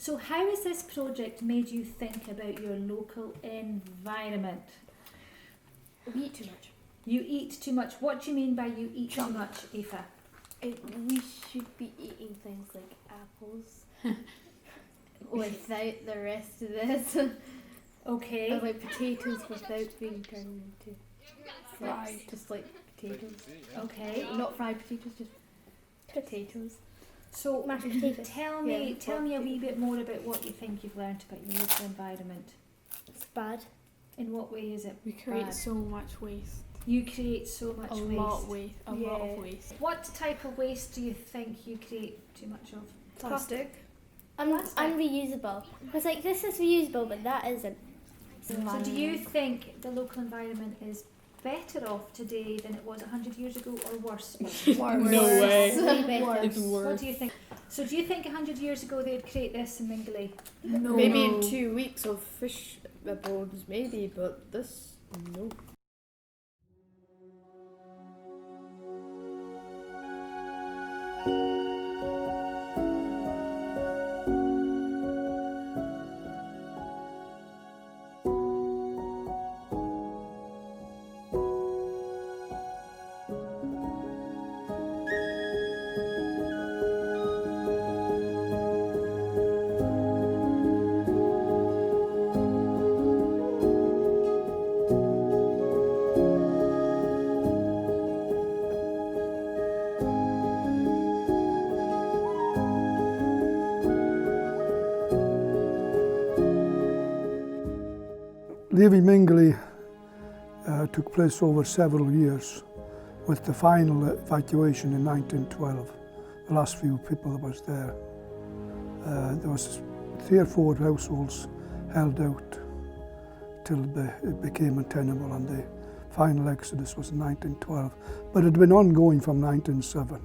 So how has this project made you think about your local environment? We eat too much. You eat too much. What do you mean by you eat too much, Aoife? We should be eating things like apples without the rest of this. Okay. Or like potatoes without being turned into Fried. just like potatoes. Okay. Not fried potatoes, just potatoes. So Mashed potatoes. tell me a wee bit more about what you think you've learnt about your local environment. It's bad. In what way is it We create bad? so much waste. You create so much A waste. lot of waste. A lot of waste. What type of waste do you think you create too much of? Plastic. Plastic. Unreusable. It's like, this is reusable, but that isn't. So do you think the local environment is better off today than it was 100 years ago, or worse? No way. Way better. It's What worse. do you think? So do you think 100 years ago they'd create this in Mingulay? No. Maybe in 2 weeks of fish bones, maybe, but this, no. Leaving Mingulay took place over several years, with the final evacuation in 1912. The last few people that was there. There was 3 or 4 households held out till it became untenable, and the final exodus was in 1912. But it had been ongoing from 1907,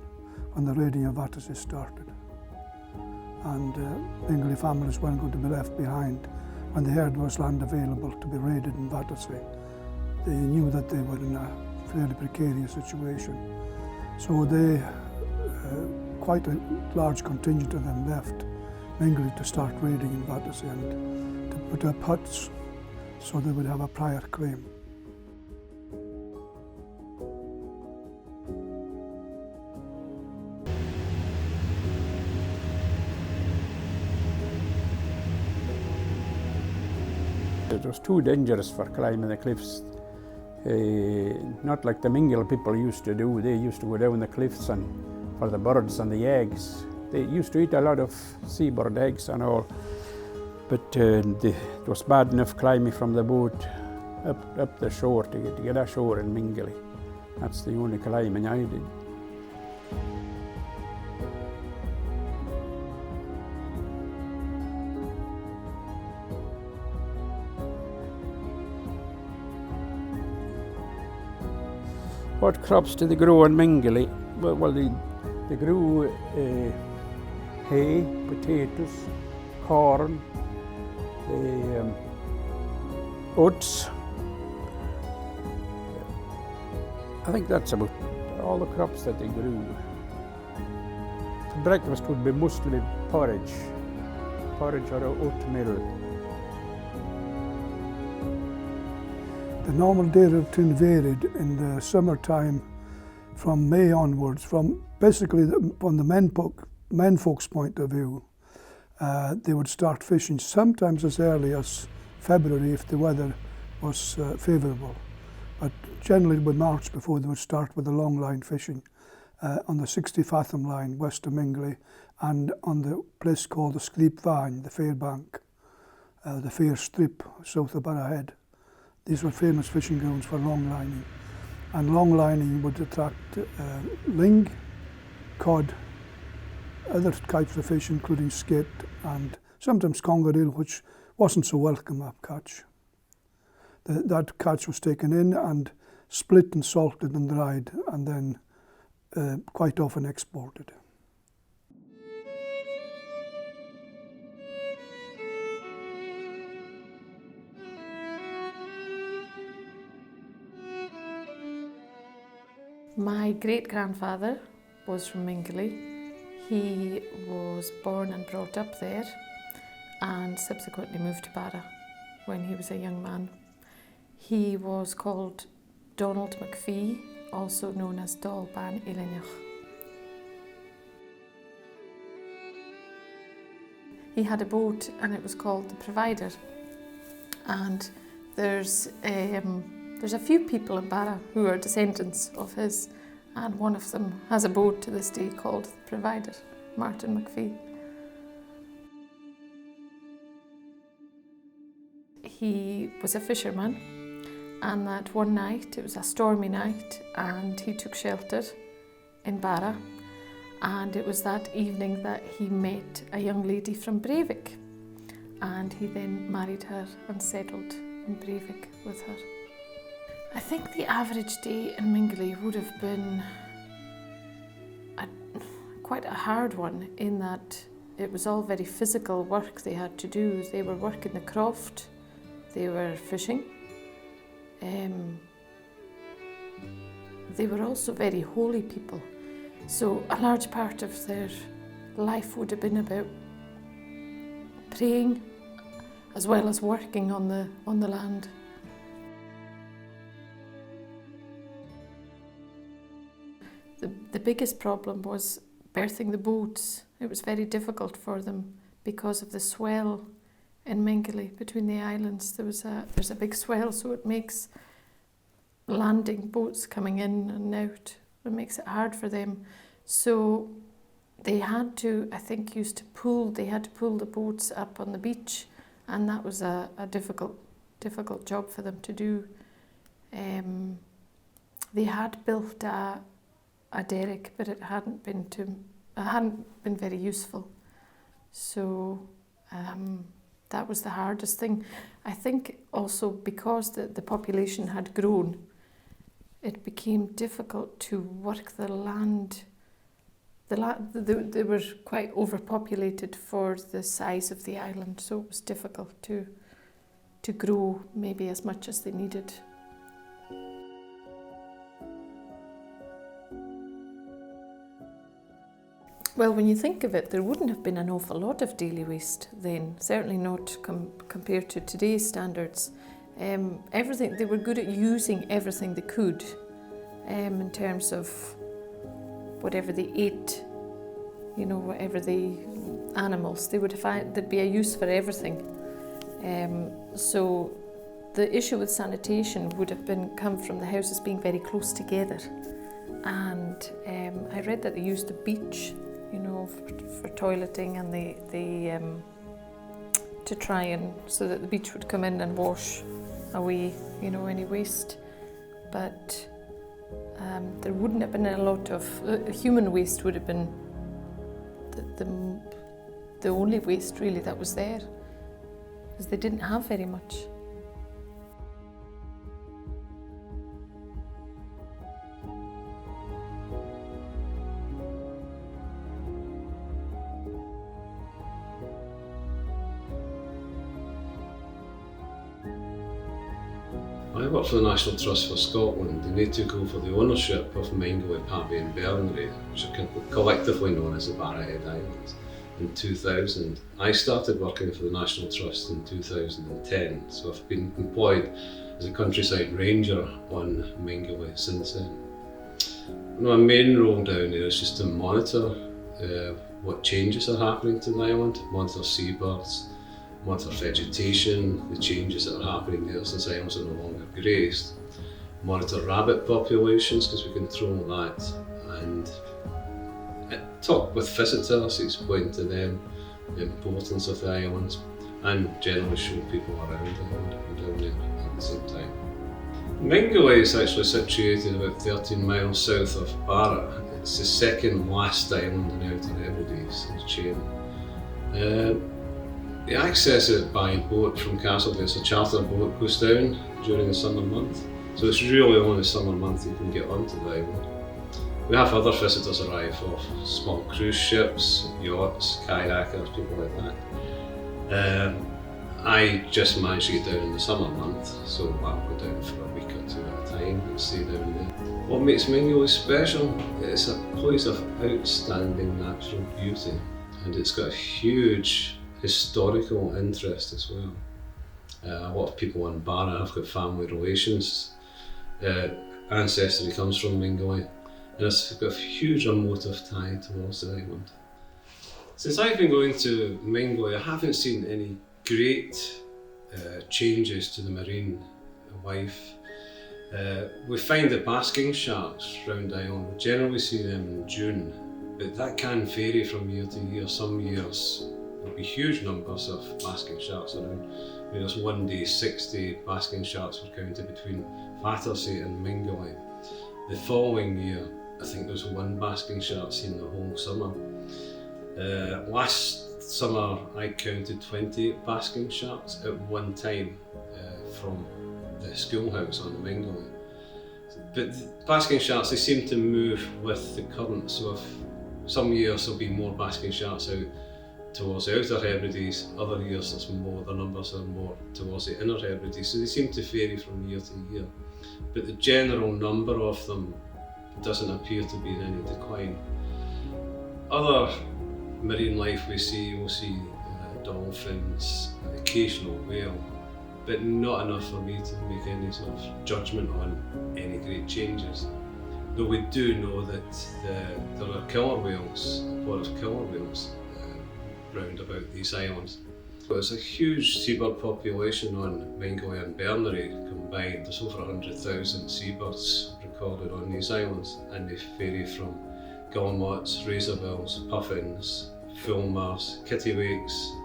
when the raiding of Battersea started. And Mingulay families weren't going to be left behind. When they heard there was land available to be raided in Battersea, they knew that they were in a fairly precarious situation. So they, quite a large contingent of them left Mingulay to start raiding in Battersea and to put up huts so they would have a prior claim. It was too dangerous for climbing the cliffs. Not like the Mingulay people used to do. They used to go down the cliffs and for the birds and the eggs. They used to eat a lot of seabird eggs and all. But it was bad enough climbing from the boat up the shore to get ashore in Mingulay. That's the only climbing I did. What crops did they grow in Mingulay? Well, they grew hay, potatoes, corn, oats. I think that's about all the crops that they grew. For breakfast would be mostly porridge or oatmeal. The normal day routine varied in the summertime from May onwards. From basically from the men folks' point of view, they would start fishing sometimes as early as February if the weather was favourable. But generally it would March before they would start with the long line fishing on the 60 fathom line west of Mingulay and on the place called the Screep Vine, the Fair Bank, the Fair Strip south of Barra Head. These were famous fishing grounds for long lining, and long lining would attract ling, cod, other types of fish including skate and sometimes conger, which wasn't so welcome a catch. That catch was taken in and split and salted and dried and then quite often exported. My great-grandfather was from Mingulay. He was born and brought up there. and subsequently moved to Barra when he was a young man. He was called Donald McPhee, also known as Dol Ban Ilinach. He had a boat and it was called the Provider, and there's a few people in Barra who are descendants of his, and one of them has a boat to this day called the Provider, Martin McPhee. He was a fisherman, and that one night, it was a stormy night, and he took shelter in Barra, and it was that evening that he met a young lady from Breivik, and he then married her and settled in Breivik with her. I think the average day in Mingulay would have been quite a hard one, in that it was all very physical work they had to do. They were working the croft, they were fishing. They were also very holy people, so a large part of their life would have been about praying as well as working on the land. The biggest problem was berthing the boats. It was very difficult for them because of the swell in Mingulay between the islands. There's a big swell, so it makes landing boats coming in and out. It makes it hard for them. So they had to, I think, they had to pull the boats up on the beach, and that was a difficult job for them to do. They had built a derrick, but it hadn't been very useful. So that was the hardest thing. I think also because the population had grown, it became difficult to work the land. They were quite overpopulated for the size of the island, so it was difficult to grow maybe as much as they needed. Well, when you think of it, there wouldn't have been an awful lot of daily waste then, certainly not compared to today's standards. Everything, they were good at using everything they could in terms of whatever they ate, whatever the animals, there'd be a use for everything. So the issue with sanitation would have come from the houses being very close together. And I read that they used the beach, for toileting, and to try and so that the beach would come in and wash away, any waste. But there wouldn't have been a lot of human waste. Would have been the only waste really that was there, because they didn't have very much. I worked for the National Trust for Scotland, and they took over the ownership of Mingulay, Pavey and Berneray, which are collectively known as the Barrahead Islands, in 2000. I started working for the National Trust in 2010, so I've been employed as a countryside ranger on Mingulay since then. My main role down there is just to monitor what changes are happening to the island, monitor seabirds, monitor vegetation, the changes that are happening there since islands are no longer grazed, monitor rabbit populations because we control that, and talk with visitors, explain to them the importance of the islands, and generally show people around the island and down there at the same time. Mingulay is actually situated about 13 miles south of Barra. It's the second last island in the Outer Hebrides in the chain. They access it by boat from Castlegate. A charter boat goes down during the summer month, so it's really only the summer month you can get onto the island. We have other visitors arrive off small cruise ships, yachts, kayakers, people like that. I just managed to get down in the summer month, so I'll go down for a week or two at a time and stay down there. What makes Mingulay special? It's a place of outstanding natural beauty, and it's got a huge historical interest as well. A lot of people in Barra have got family relations. Ancestry comes from Mingulay, and it's got a huge emotive tie towards the island. Since I've been going to Mingulay, I haven't seen any great changes to the marine life. We find the basking sharks round the island. We generally see them in June, but that can vary from year to year. Some years there'll be huge numbers of basking sharks around. I mean, there's one day 60 basking sharks were counted between Battersea and Mingulay. The following year, I think there was one basking shark seen the whole summer. Last summer, I counted 28 basking sharks at one time from the schoolhouse on the Mingulay. But the basking sharks, they seem to move with the current. So if some years there'll be more basking sharks out towards the Outer Hebrides, other years there's more, the numbers are more towards the Inner Hebrides. So they seem to vary from year to year. But the general number of them doesn't appear to be in any decline. Other marine life we'll see dolphins, occasional whale, but not enough for me to make any sort of judgment on any great changes. Though we do know that there are killer whales, a lot of killer whales round about these islands. There's a huge seabird population on Mingulay and Berneray combined. There's over 100,000 seabirds recorded on these islands, and they vary from guillemots, razorbills, puffins, fulmars, kittiwakes,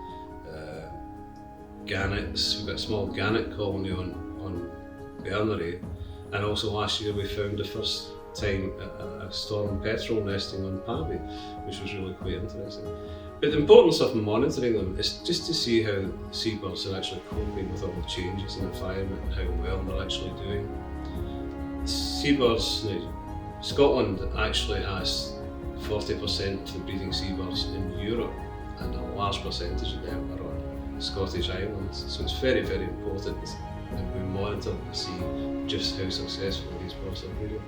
gannets. We've got a small gannet colony on Berneray, and also last year we found the first time a storm petrel nesting on Pavey, which was really quite interesting. But the importance of monitoring them is just to see how seabirds are actually coping with all the changes in the environment and how well they're actually doing. Seabirds, Scotland actually has 40% of the breeding seabirds in Europe, and a large percentage of them are on Scottish islands. So it's very, very important that we monitor to see just how successful these birds are breeding.